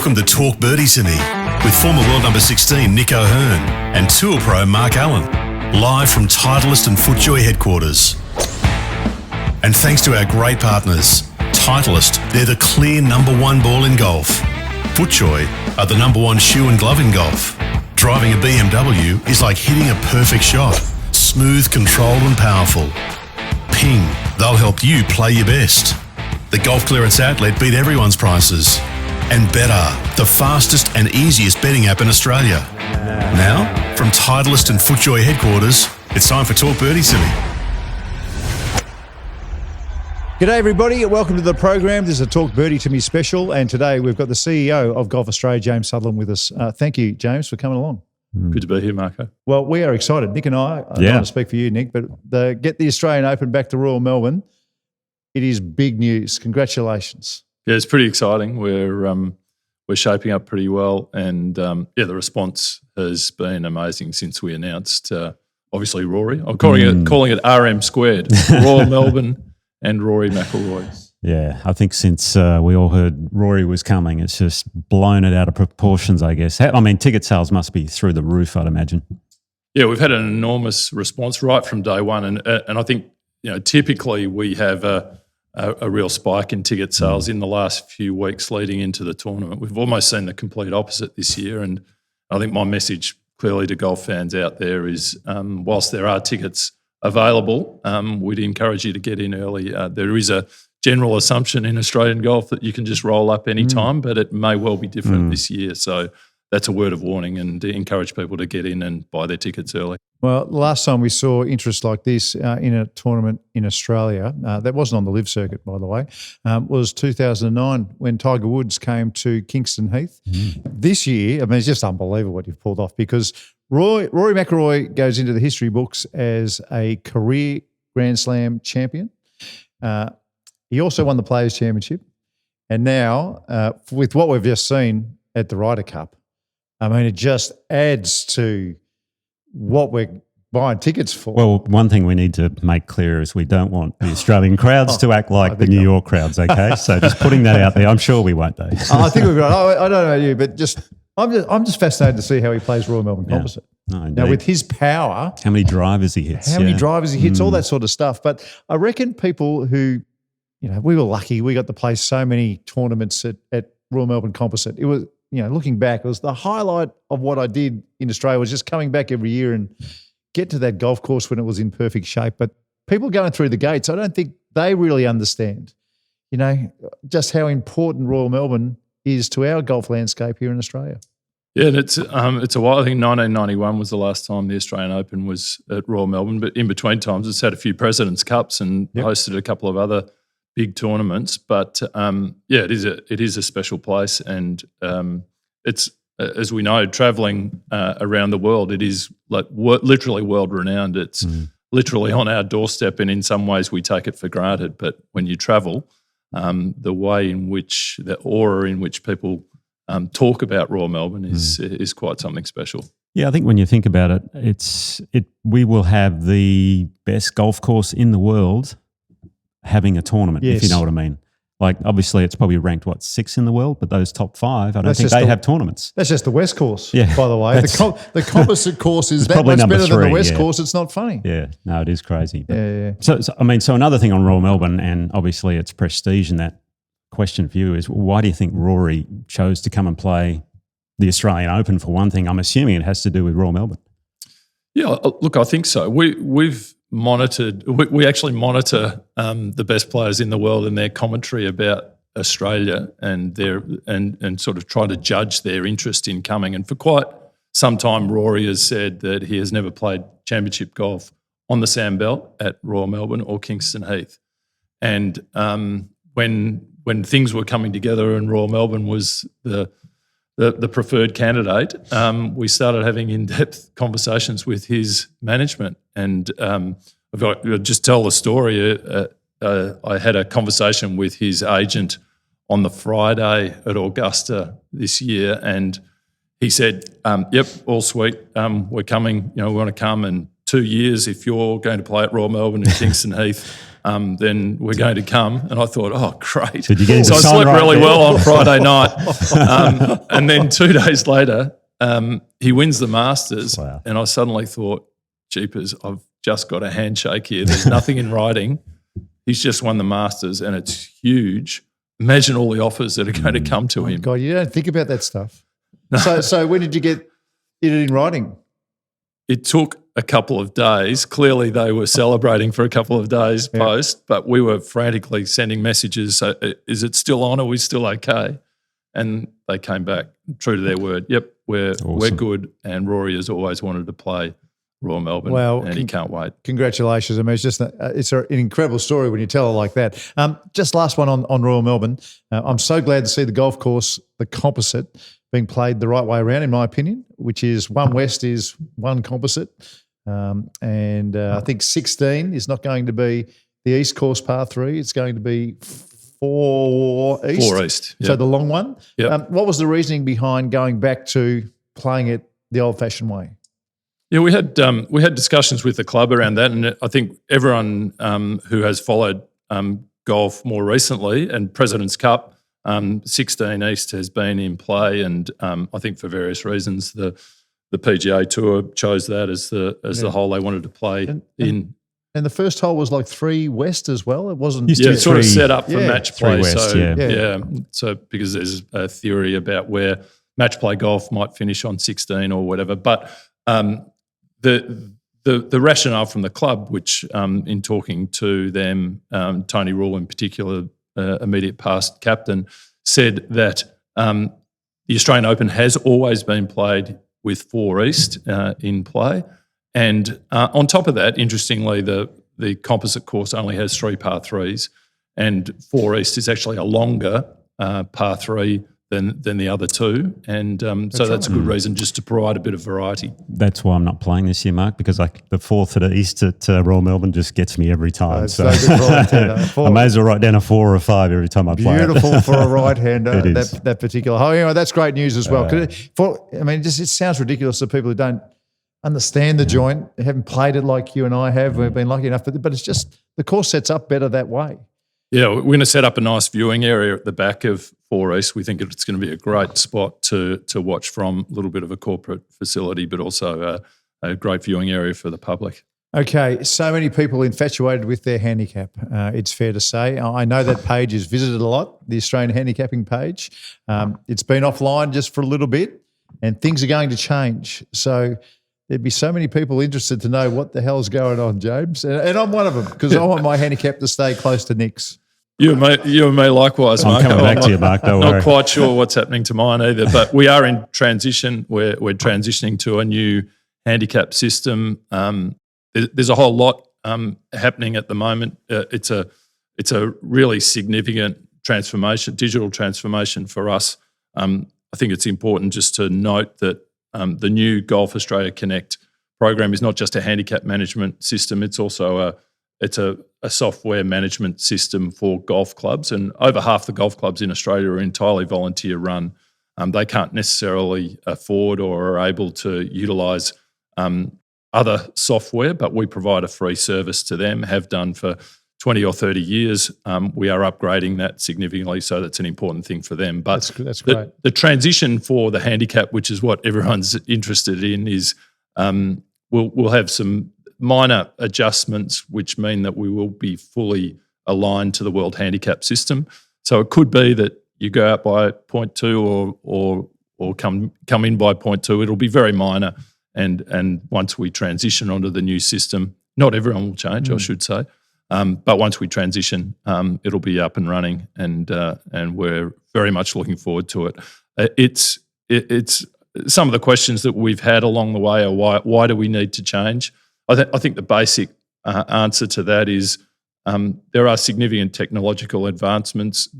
Welcome to Talk Birdie-Tome with former world number 16 Nick O'Hearn and Tour Pro Mark Allen, live from Titleist and FootJoy headquarters. And thanks to our great partners, Titleist, they're the clear number one ball in golf. FootJoy are the number one shoe and glove in golf. Driving a BMW is like hitting a perfect shot. Smooth, controlled and powerful. Ping, they'll help you play your best. The Golf Clearance Outlet beat everyone's prices. And Better, the fastest and easiest betting app in Australia. Now, from Titleist and FootJoy headquarters, it's time for Talk Birdie-Tome. G'day everybody, welcome to the program. This is a Talk Birdie-Tome special, and today we've got the CEO of Golf Australia, James Sutherland, with us. Thank you, James, for coming along. Good to be here, Marco. Well, we are excited. Nick and I don't want to speak for you, Nick, but get the Australian Open back to Royal Melbourne. It is big news. Congratulations. Yeah, it's pretty exciting. We're shaping up pretty well, and the response has been amazing since we announced. Obviously, Rory. I'm calling it RM squared. Royal Melbourne and Rory McIlroy. Yeah, I think since we all heard Rory was coming, it's just blown it out of proportions, I guess. I mean, ticket sales must be through the roof, I'd imagine. Yeah, we've had an enormous response right from day one, and I think typically we have a real spike in ticket sales in the last few weeks leading into the tournament. We've almost seen the complete opposite this year, and I think my message clearly to golf fans out there is whilst there are tickets available, we'd encourage you to get in early. There is a general assumption in Australian golf that you can just roll up any time, but it may well be different this year. So that's a word of warning, and encourage people to get in and buy their tickets early. Well, the last time we saw interest like this in a tournament in Australia, that wasn't on the live circuit, by the way, was 2009 when Tiger Woods came to Kingston Heath. This year, I mean, it's just unbelievable what you've pulled off, because Rory McIlroy goes into the history books as a career Grand Slam champion. He also won the Players' Championship. And now, with what we've just seen at the Ryder Cup, I mean, it just adds to what we're buying tickets for. Well, one thing we need to make clear is we don't want the Australian crowds to act like the New York crowds, okay? So just putting that out there, I'm sure we won't, though. I think we've got, I don't know about you, but I'm just fascinated to see how he plays Royal Melbourne Composite. No, now, with his power. How many drivers he hits. How many drivers he hits, all that sort of stuff. But I reckon people who, we were lucky. We got to play so many tournaments at Royal Melbourne Composite. It was, looking back, it was the highlight of what I did in Australia, was just coming back every year and get to that golf course when it was in perfect shape. But people going through the gates, I don't think they really understand, just how important Royal Melbourne is to our golf landscape here in Australia. Yeah, and it's a while. I think 1991 was the last time the Australian Open was at Royal Melbourne, but in between times it's had a few President's Cups and hosted a couple of other big tournaments. But it is a special place, and it's, as we know, travelling around the world, it is like literally world renowned. It's literally on our doorstep, and in some ways we take it for granted. But when you travel, the way in which, the aura in which people talk about Royal Melbourne is quite something special. Yeah, I think when you think about it, we will have the best golf course in the world having a tournament, if you know what I mean. Like, obviously, it's probably ranked, 6 in the world, but those top 5, I don't think they have tournaments. That's just the West course, by the way. The composite course is that much better than the West course. It's not funny. Yeah, no, it is crazy. But, So so another thing on Royal Melbourne, and obviously its prestige, and that question for you is, why do you think Rory chose to come and play the Australian Open for one thing? I'm assuming it has to do with Royal Melbourne. Yeah, look, I think so. We actually monitor the best players in the world and their commentary about Australia, and and sort of try to judge their interest in coming. And for quite some time, Rory has said that he has never played championship golf on the Sandbelt at Royal Melbourne or Kingston Heath. And when things were coming together and Royal Melbourne was the preferred candidate, we started having in-depth conversations with his management. And I'll just tell the story. I had a conversation with his agent on the Friday at Augusta this year, and he said, yep, all sweet, we're coming, we want to come in 2 years if you're going to play at Royal Melbourne and Kingston Heath. then we're going to come. And I thought, oh, great. Did you get So I slept right really there? well on Friday night. And then 2 days later, he wins the Masters. Wow. And I suddenly thought, jeepers, I've just got a handshake here. There's nothing in writing. He's just won the Masters and it's huge. Imagine all the offers that are going to come to him. God, you don't think about that stuff. So when did you get it in writing? It took a couple of days. Clearly they were celebrating for a couple of days post, but we were frantically sending messages. So, is it still on? Are we still okay? And they came back true to their word. Yep, we're good. And Rory has always wanted to play Royal Melbourne, and he can't wait. Congratulations. I mean, it's an incredible story when you tell it like that. Just last one on Royal Melbourne. I'm so glad to see the golf course, the Composite, being played the right way around, in my opinion, which is one West is one Composite. I think 16 is not going to be the East course par 3. It's going to be 4 East. 4 East. Yep. So the long one. Yep. What was the reasoning behind going back to playing it the old-fashioned way? Yeah, we had discussions with the club around that, and I think everyone who has followed golf more recently and President's Cup, 16 East has been in play, and I think for various reasons the PGA Tour chose that as the hole they wanted to play in. And the first hole was like 3 West as well. It wasn't. It's sort of set up for match play. 3 West, so so because there's a theory about where match play golf might finish on 16 or whatever, but. The rationale from the club, which in talking to them, Tony Rule in particular, immediate past captain, said that the Australian Open has always been played with 4 East in play. And on top of that, interestingly, the Composite course only has 3 par 3s, and 4 East is actually a longer par 3 than the other 2, and so that's a good reason just to provide a bit of variety. That's why I'm not playing this year, Mark, because the 4 to the East at Royal Melbourne just gets me every time. So I may as well write down a 4 or a 5 every time I play. Beautiful for a right-hander, It is. that particular hole. Anyway, that's great news as well. It sounds ridiculous to people who don't understand the joint, haven't played it like you and I have. We've been lucky enough, but it's just the course sets up better that way. Yeah, we're going to set up a nice viewing area at the back of 4 East. We think it's going to be a great spot to watch from, a little bit of a corporate facility, but also a great viewing area for the public. Okay, so many people infatuated with their handicap, it's fair to say. I know that page is visited a lot, the Australian handicapping page. It's been offline just for a little bit, and things are going to change. So there'd be so many people interested to know what the hell's going on, James. And I'm one of them, because I want my handicap to stay close to Nick's. You and me likewise, Mark. I'm coming back to you, Mark. Don't worry. Not quite sure what's happening to mine either, but we are in transition. We're transitioning to a new handicap system. There's a whole lot happening at the moment. It's a really significant transformation, digital transformation for us. I think it's important just to note that the new Golf Australia Connect program is not just a handicap management system. It's also a software management system for golf clubs, and over half the golf clubs in Australia are entirely volunteer run. They can't necessarily afford or are able to utilise other software, but we provide a free service to them, have done for 20 or 30 years. We are upgrading that significantly, so that's an important thing for them. But that's great. The transition for the handicap, which is what everyone's interested in, is we'll have some minor adjustments, which mean that we will be fully aligned to the World Handicap System. So it could be that you go out by 0.2 or come in by 0.2. It'll be very minor, and once we transition onto the new system, not everyone will change, I should say, but once we transition, it'll be up and running, and we're very much looking forward to it. It's some of the questions that we've had along the way are why do we need to change? I think the basic answer to that is there are significant technological advancements.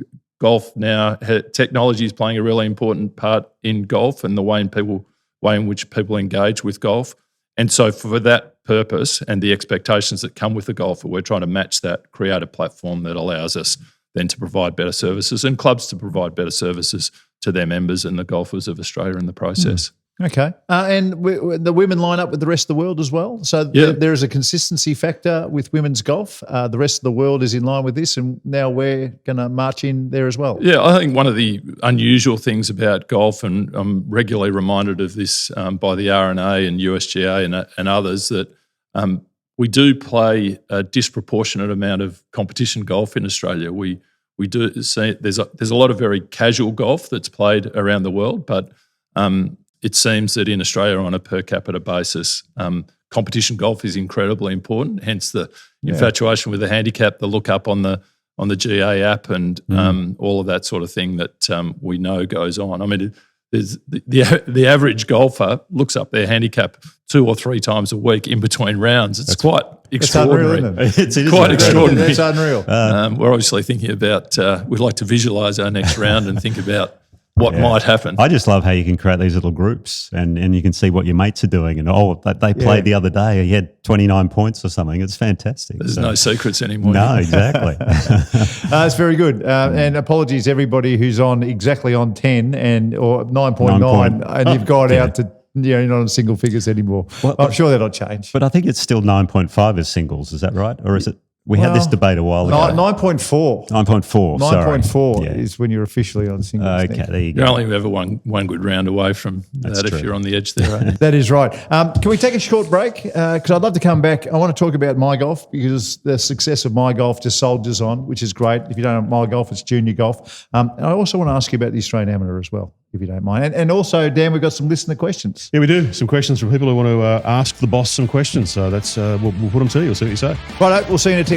Golf now, technology is playing a really important part in golf and the way in which people engage with golf. And so for that purpose and the expectations that come with the golfer, we're trying to match that, create a platform that allows us then to provide better services and clubs to provide better services to their members and the golfers of Australia in the process. Okay. And the women line up with the rest of the world as well. So there is a consistency factor with women's golf. The rest of the world is in line with this, and now we're going to march in there as well. Yeah, I think one of the unusual things about golf, and I'm regularly reminded of this by the RNA and USGA and others, that we do play a disproportionate amount of competition golf in Australia. We do see there's a lot of very casual golf that's played around the world, but it seems that in Australia, on a per capita basis, competition golf is incredibly important. Hence the infatuation with the handicap, the look up on the GA app, and all of that sort of thing that we know goes on. I mean, there's the average golfer looks up their handicap 2 or 3 times a week in between rounds. It's quite extraordinary. Unreal, isn't it? It's quite extraordinary. That's unreal. We're obviously thinking about. We'd like to visualise our next round and think about what might happen. I just love how you can create these little groups and you can see what your mates are doing. And they played the other day. He had 29 points or something. It's fantastic. There's no secrets anymore. No, exactly. It's very good. And apologies everybody who's exactly on 10 or 9.9 and you've got out to you're not on single figures anymore. Well, I'm sure that'll change. But I think it's still 9.5 as singles. Is that right? Or is it? We had this debate a while ago. 9.4. 9.4, sorry. 9.4 is when you're officially on singles. Okay, there you go. You're only ever one good round away from that if you're on the edge there. Right? That is right. Can we take a short break? Because I'd love to come back. I want to talk about My Golf, because the success of My Golf just soldiers on, which is great. If you don't know My Golf, it's junior golf. And I also want to ask you about the Australian Amateur as well, if you don't mind. And also, Dan, we've got some listener questions. Yeah, we do. Some questions from people who want to ask the boss some questions. So that's we'll put them to you. We'll see what you say. Righto, we'll see you in a tick.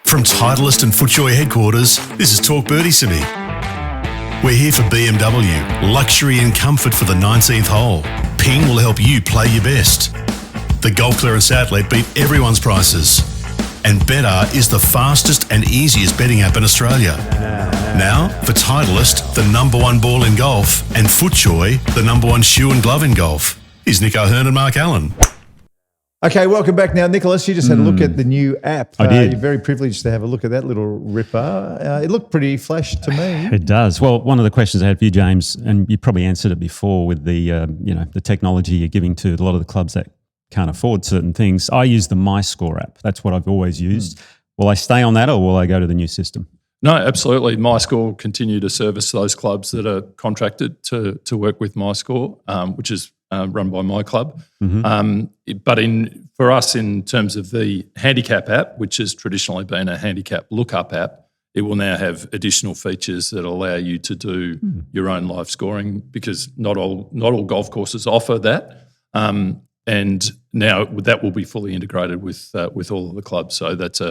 From Titleist and FootJoy headquarters, this is Talk Birdie-Simi. We're here for BMW, luxury and comfort for the 19th hole. Ping will help you play your best. The Golf Clearance Outlet beat everyone's prices. And Betr is the fastest and easiest betting app in Australia. Now, for Titleist, the #1 ball in golf, and FootJoy, the #1 shoe and glove in golf. Here's Nick O'Hearn and Mark Allen. Okay, welcome back now, Nicholas. You just had a look at the new app. I did. You're very privileged to have a look at that little ripper. It looked pretty flash to me. It does. Well, one of the questions I had for you, James, and you probably answered it before with the the technology you're giving to a lot of the clubs that can't afford certain things. I use the MyScore app. That's what I've always used. Will I stay on that, or will I go to the new system? No, absolutely. MyScore will continue to service those clubs that are contracted to work with MyScore, which is run by my club. But for us, in terms of the Handicap app, which has traditionally been a handicap lookup app, it will now have additional features that allow you to do your own live scoring, because not all golf courses offer that. And now that will be fully integrated with all of the clubs. So that's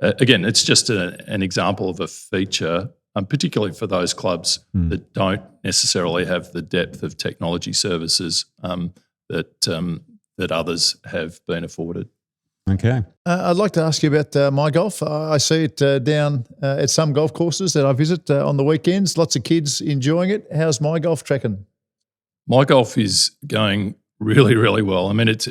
again, it's just an example of a feature, particularly for those clubs that don't necessarily have the depth of technology services that others have been afforded. Okay. I'd like to ask you about My Golf. I see it down at some golf courses that I visit on the weekends. Lots of kids enjoying it. How's My Golf tracking? My Golf is going really, really well. I mean, it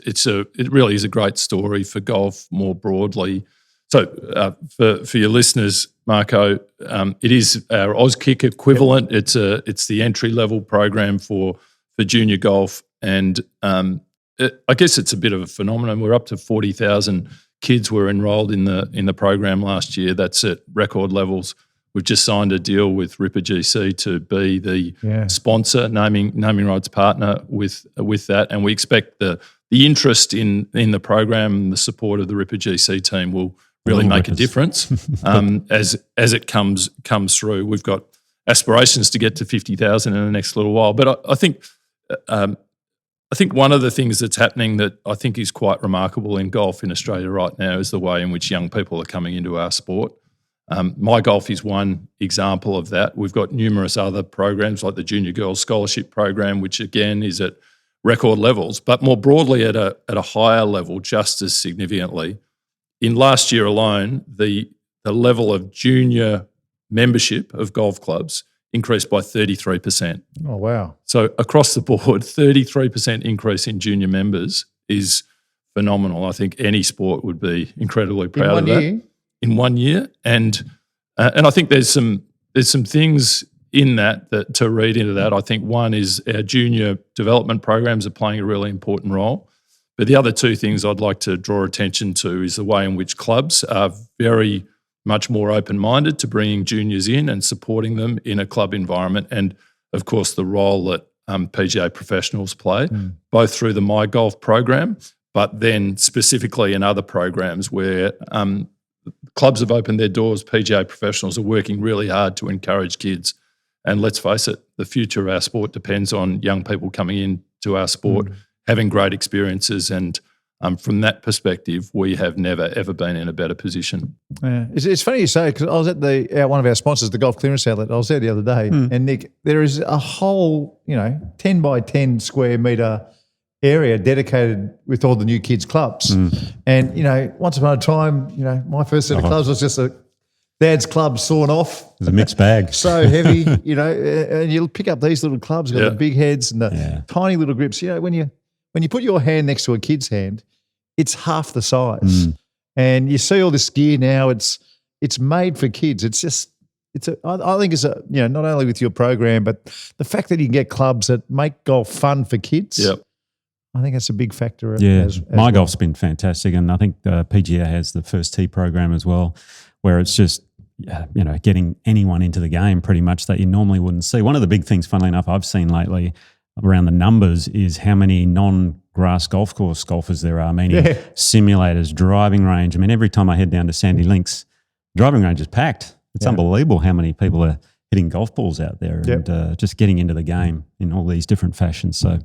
really is a great story for golf more broadly. So for your listeners, Marco, it is our AusKick equivalent. Yep. It's the entry level program for junior golf, and I guess it's a bit of a phenomenon. We're up to 40,000 kids were enrolled in the program last year. That's at record levels. We've just signed a deal with Ripper GC to be the sponsor, naming rights partner with that, and we expect the interest in the program and the support of the Ripper GC team will really make a difference as it comes through. We've got aspirations to get to 50,000 in the next little while, but I think one of the things that's happening that I think is quite remarkable in golf in Australia right now is the way in which young people are coming into our sport. My Golf is one example of that. We've got numerous other programs like the Junior Girls Scholarship Program, which again is at record levels, but more broadly at a higher level, just as significantly. In last year alone, the level of junior membership of golf clubs increased by 33%. Oh, wow. So across the board, 33% increase in junior members is phenomenal. I think any sport would be incredibly proud of that. In 1 year. And I think there's some things in that to read into that. I think one is our junior development programs are playing a really important role. But the other two things I'd like to draw attention to is the way in which clubs are very much more open-minded to bringing juniors in and supporting them in a club environment, and, of course, the role that PGA professionals play, both through the My Golf program, but then specifically in other programs where clubs have opened their doors. PGA professionals are working really hard to encourage kids. And let's face it, the future of our sport depends on young people coming into our sport, having great experiences, and from that perspective, we have never, ever been in a better position. Yeah. It's funny you say, because I was at one of our sponsors, the Golf Clearance Outlet. I was there the other day, and Nick, there is a whole 10 by 10 square metre area dedicated with all the new kids' clubs. And once upon a time, my first set of clubs was just a dad's club sawn off. It was a mixed bag. So heavy, and you'll pick up these little clubs, got the big heads and the tiny little grips. When you put your hand next to a kid's hand, it's half the size. And you see all this gear now, it's made for kids. I think it's not only with your program, but the fact that you can get clubs that make golf fun for kids. Yep. I think that's a big factor. My golf's been fantastic, and I think PGA has the First Tee program as well, where it's just getting anyone into the game pretty much that you normally wouldn't see. One of the big things, funnily enough, I've seen lately around the numbers is how many non-grass golf course golfers there are, meaning simulators, driving range. I mean, every time I head down to Sandy Links, driving range is packed. It's unbelievable how many people are hitting golf balls out there and just getting into the game in all these different fashions. So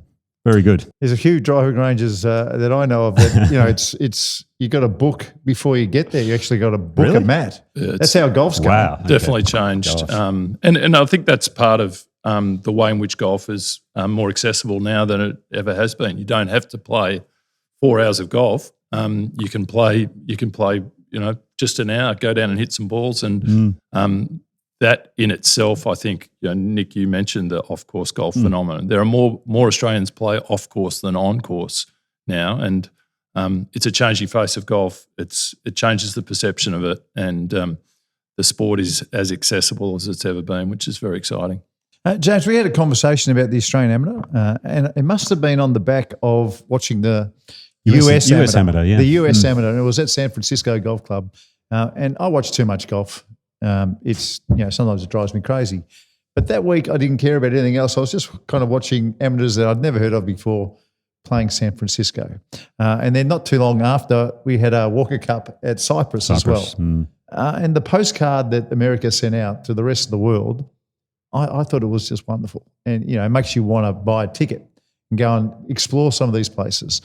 very good. There's a few driving ranges that I know of that, it's you got to book before you get there. You actually got to book a mat. That's how golf's going. Wow. Definitely changed. And I think that's part of the way in which golf is more accessible now than it ever has been. You don't have to play 4 hours of golf. You can play, just an hour, go down and hit some balls. And that in itself, I think, Nick, you mentioned the off-course golf phenomenon. There are more Australians play off-course than on-course now, and it's a changing face of golf. It changes the perception of it, and the sport is as accessible as it's ever been, which is very exciting. James, we had a conversation about the Australian Amateur, and it must have been on the back of watching the US Amateur. Yeah. The US Amateur, and it was at San Francisco Golf Club. And I watch too much golf. It's sometimes it drives me crazy. But that week I didn't care about anything else. I was just kind of watching amateurs that I'd never heard of before playing San Francisco. And then not too long after, we had a Walker Cup at Cyprus as well. And the postcard that America sent out to the rest of the world, I thought it was just wonderful. And, it makes you want to buy a ticket and go and explore some of these places.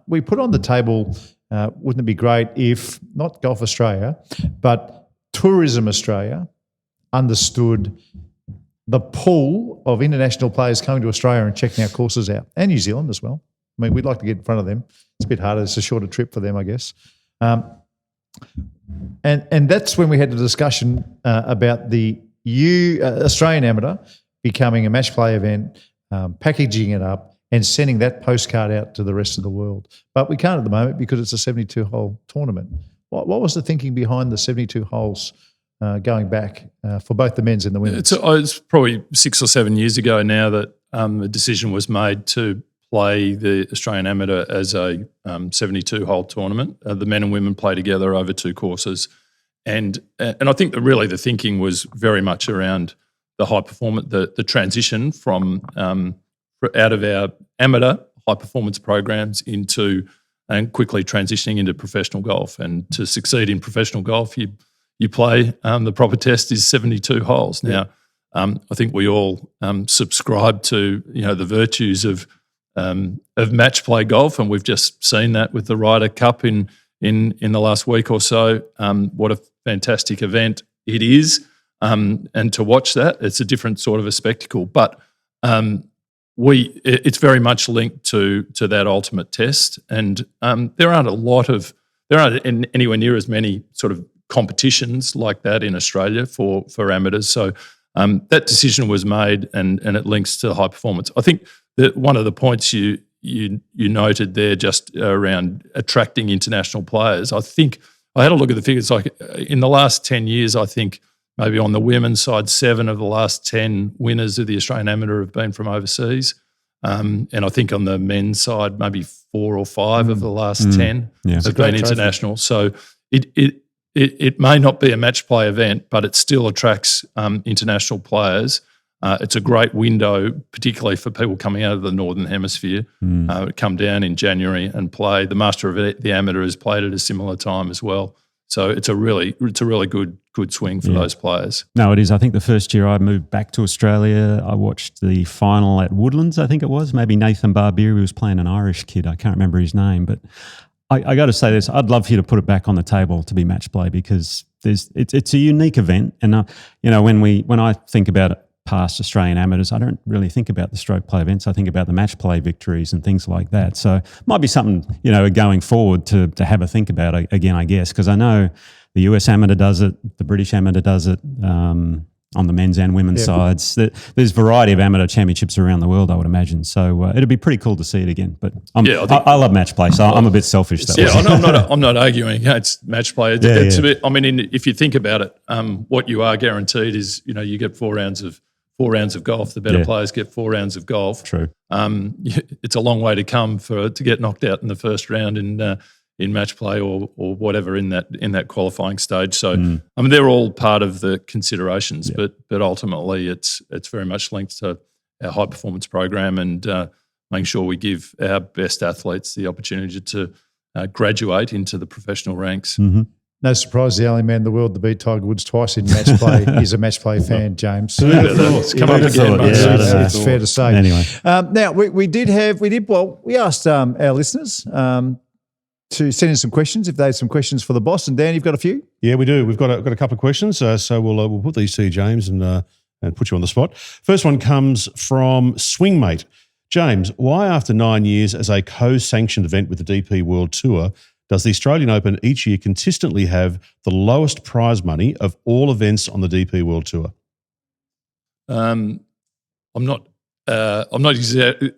We put on the table, wouldn't it be great if, not Golf Australia, but Tourism Australia understood the pool of international players coming to Australia and checking our courses out, and New Zealand as well. I mean, we'd like to get in front of them. It's a bit harder. It's a shorter trip for them, I guess. And that's when we had the discussion about the Australian Amateur becoming a match play event, packaging it up and sending that postcard out to the rest of the world. But we can't at the moment because it's a 72-hole tournament. What was the thinking behind the 72 holes going back for both the men's and the women's? It's probably 6 or 7 years ago now that the decision was made to play the Australian Amateur as a 72-hole tournament. The men and women play together over 2 courses. And I think that really the thinking was very much around the high performance, the transition from out of our amateur high performance programs into and quickly transitioning into professional golf. And to succeed in professional golf, you play the proper test is 72 holes. Now, I think we all subscribe to the virtues of match play golf, and we've just seen that with the Ryder Cup in the last week or so. What a fantastic event it is, and to watch that, it's a different sort of a spectacle. But it's very much linked to that ultimate test, and there aren't anywhere near as many sort of competitions like that in Australia for amateurs. So That decision was made, and it links to high performance. I think that one of the points you noted there, just around attracting international players, I think I had a look at the figures. Like in the last 10 years, I think maybe on the women's side, 7 of the last 10 winners of the Australian Amateur have been from overseas. And I think on the men's side, maybe 4 or 5 of the last 10 have been international. So it may not be a match play event, but it still attracts international players. It's a great window, particularly for people coming out of the Northern Hemisphere. Come down in January and play. The Master of the Amateur has played at a similar time as well. So it's a really good swing for those players. No, it is. I think the first year I moved back to Australia, I watched the final at Woodlands, I think it was. Maybe Nathan Barbieri was playing an Irish kid. I can't remember his name. But I got to say this, I'd love for you to put it back on the table to be match play, because it's a unique event. And, when I think about it, past Australian amateurs, I don't really think about the stroke play events. I think about the match play victories and things like that. So it might be something, going forward to have a think about again, I guess, because I know the US amateur does it, the British amateur does it on the men's and women's sides. There's a variety of amateur championships around the world, I would imagine. So it'd be pretty cool to see it again. But I love match play, so I'm a bit selfish. I'm not arguing against match play. It's a bit. I mean, if you think about it, what you are guaranteed is you get 4 rounds of golf. The better players get 4 rounds of golf. True. It's a long way to come to get knocked out in the first round in match play or whatever in that qualifying stage. So I mean, they're all part of the considerations, but ultimately it's very much linked to our high performance program and making sure we give our best athletes the opportunity to graduate into the professional ranks. Mm-hmm. No surprise, the only man in the world to beat Tiger Woods twice in match play is a match play fan, James. Come up again. It's fair to say. Anyway, now we asked our listeners to send in some questions if they had some questions for the boss. And Dan, you've got a few? Yeah, we do. We've got a couple of questions, so we'll put these to you, James, and put you on the spot. First one comes from Swingmate. James, why after 9 years as a co-sanctioned event with the DP World Tour does the Australian Open each year consistently have the lowest prize money of all events on the DP World Tour? I'm not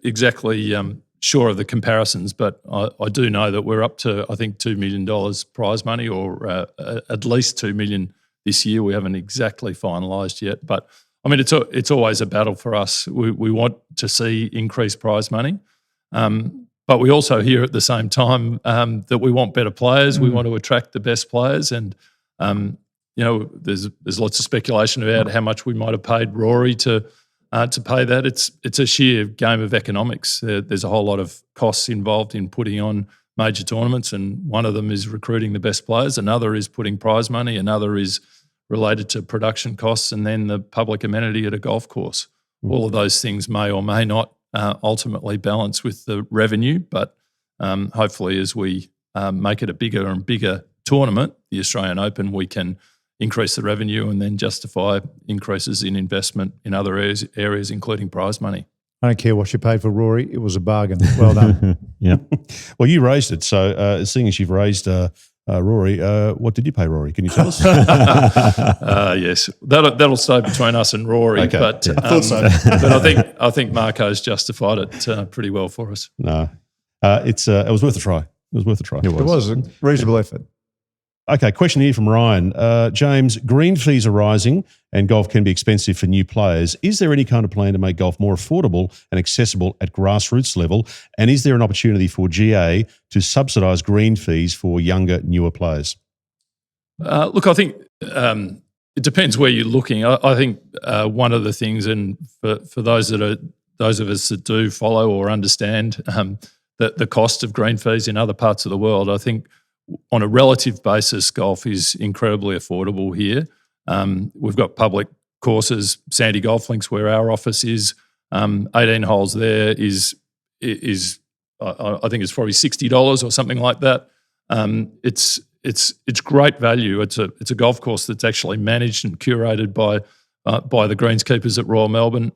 exactly sure of the comparisons, but I do know that we're up to, I think, $2 million prize money, or at least $2 million this year. We haven't exactly finalised yet, but I mean, it's always a battle for us. We want to see increased prize money. But we also hear at the same time that we want better players. We want to attract the best players, and there's lots of speculation about how much we might have paid Rory to pay that. It's a sheer game of economics. There's a whole lot of costs involved in putting on major tournaments, and one of them is recruiting the best players. Another is putting prize money. Another is related to production costs, and then the public amenity at a golf course. All of those things may or may not ultimately balance with the revenue, but hopefully as we make it a bigger and bigger tournament, the Australian Open, we can increase the revenue and then justify increases in investment in other areas including prize money. I don't care what you paid for Rory, it was a bargain. Well done. Yeah. Well, you raised it, so seeing as you've raised Rory, what did you pay Rory? Can you tell us? Yes, that'll stay between us and Rory. Okay. But I thought so. But I think Marco's justified it pretty well for us. No, it was worth a try. It was worth a try. It was a reasonable effort. Okay, question here from Ryan. James, green fees are rising and golf can be expensive for new players. Is there any kind of plan to make golf more affordable and accessible at grassroots level? And is there an opportunity for GA to subsidise green fees for younger, newer players? Look, I think it depends where you're looking. I think one of the things, and for those of us that do follow or understand the cost of green fees in other parts of the world, I think on a relative basis, golf is incredibly affordable here. We've got public courses, Sandy Golf Links, where our office is. 18 holes there is I think it's probably $60 or something like that. It's great value. It's a golf course that's actually managed and curated by the greenskeepers at Royal Melbourne.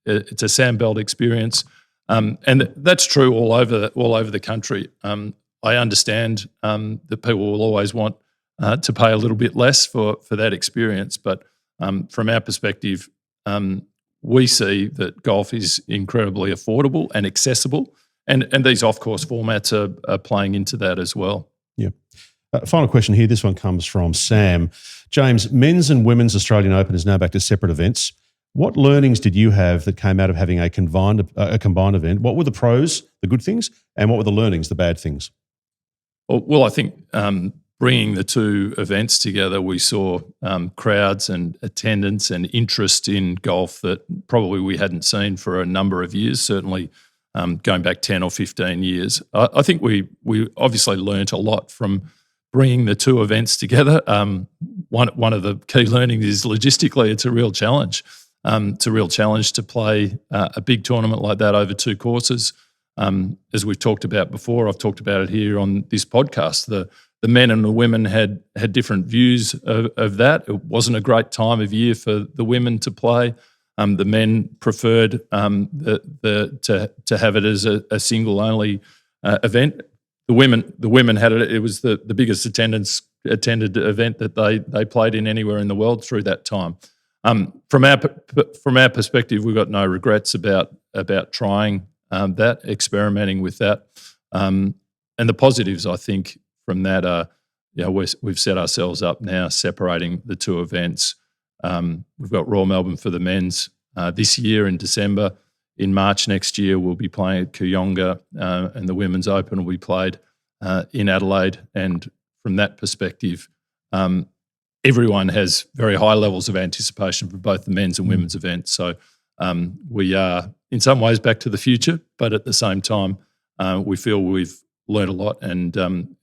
It's a sandbelt experience, and that's true all over the country. I understand that people will always want to pay a little bit less for that experience, but from our perspective, we see that golf is incredibly affordable and accessible, and these off-course formats are playing into that as well. Yeah. Final question here. This one comes from Sam. James, men's and women's Australian Open is now back to separate events. What learnings did you have that came out of having a combined event? What were the pros, the good things, and what were the learnings, the bad things? Well, I think bringing the two events together, we saw crowds and attendance and interest in golf that probably we hadn't seen for a number of years, certainly going back 10 or 15 years. I think we obviously learnt a lot from bringing the two events together. One of the key learnings is logistically it's a real challenge. It's a real challenge to play a big tournament like that over two courses. As we've talked about before, I've talked about it here on this podcast, the men and the women had different views of that. It wasn't a great time of year for the women to play. The men preferred to have it as a single only event. The women had it. It was the biggest attended event that they played in anywhere in the world through that time. From our perspective, we've got no regrets about trying that, experimenting with that, and the positives I think from that are, we've set ourselves up now separating the two events. We've got Royal Melbourne for the men's this year in December. In March next year, we'll be playing at Kooyonga, and the Women's Open will be played in Adelaide. And from that perspective, everyone has very high levels of anticipation for both the men's and women's events. So we are, in some ways, back to the future, but at the same time, we feel we've learned a lot, and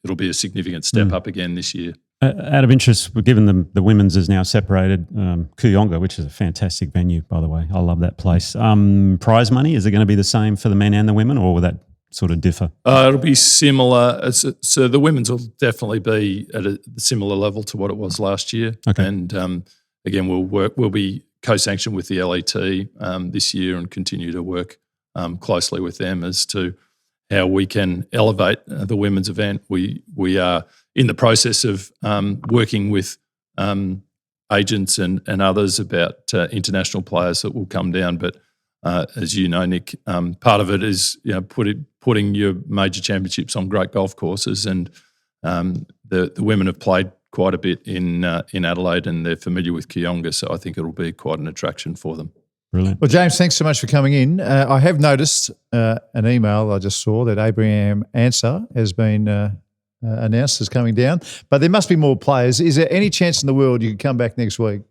it'll be a significant step up again this year. Out of interest, we're given the women's is now separated. Kooyonga, which is a fantastic venue, by the way. I love that place. Prize money, is it going to be the same for the men and the women, or will that sort of differ? It'll be similar. So the women's will definitely be at a similar level to what it was last year. Okay. And again, we'll be co-sanctioned with the LET this year and continue to work closely with them as to how we can elevate the women's event. We are in the process of working with agents and others about international players that will come down. But as you know, Nick, part of it is putting your major championships on great golf courses, and the women have played quite a bit in Adelaide, and they're familiar with Kooyonga, so I think it'll be quite an attraction for them. Brilliant. Well, James, thanks so much for coming in. I have noticed an email I just saw that Abraham Ansah has been announced as coming down, but there must be more players. Is there any chance in the world you could come back next week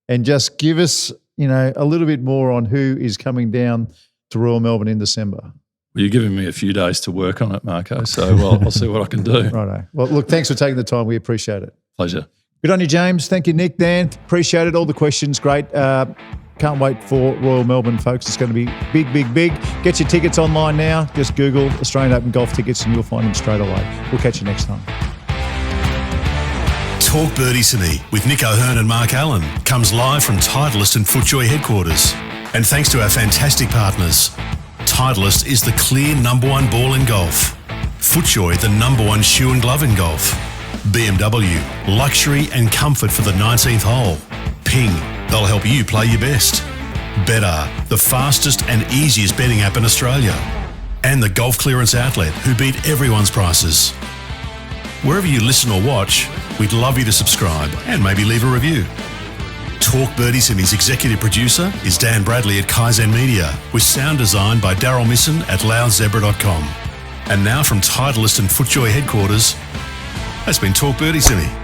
and just give us, a little bit more on who is coming down to Royal Melbourne in December? Well, you're giving me a few days to work on it, Marco, so I'll see what I can do. Righto. Well, look, thanks for taking the time. We appreciate it. Pleasure. Good on you, James. Thank you, Nick, Dan. Appreciate it. All the questions, great. Can't wait for Royal Melbourne, folks. It's going to be big, big, big. Get your tickets online now. Just Google Australian Open Golf tickets and you'll find them straight away. We'll catch you next time. Talk Birdie to Me with Nick O'Hearn and Mark Allen comes live from Titleist and FootJoy headquarters. And thanks to our fantastic partners, Titleist is the clear #1 ball in golf. FootJoy, the #1 shoe and glove in golf. BMW, luxury and comfort for the 19th hole. Ping, they'll help you play your best. Betr, the fastest and easiest betting app in Australia. And the Golf Clearance Outlet, who beat everyone's prices. Wherever you listen or watch, we'd love you to subscribe and maybe leave a review. Talk Birdie to Me's executive producer is Dan Bradley at Kaizen Media, with sound design by Daryl Misson at loudzebra.com. And now from Titleist and FootJoy headquarters, that's been Talk Birdie to Me.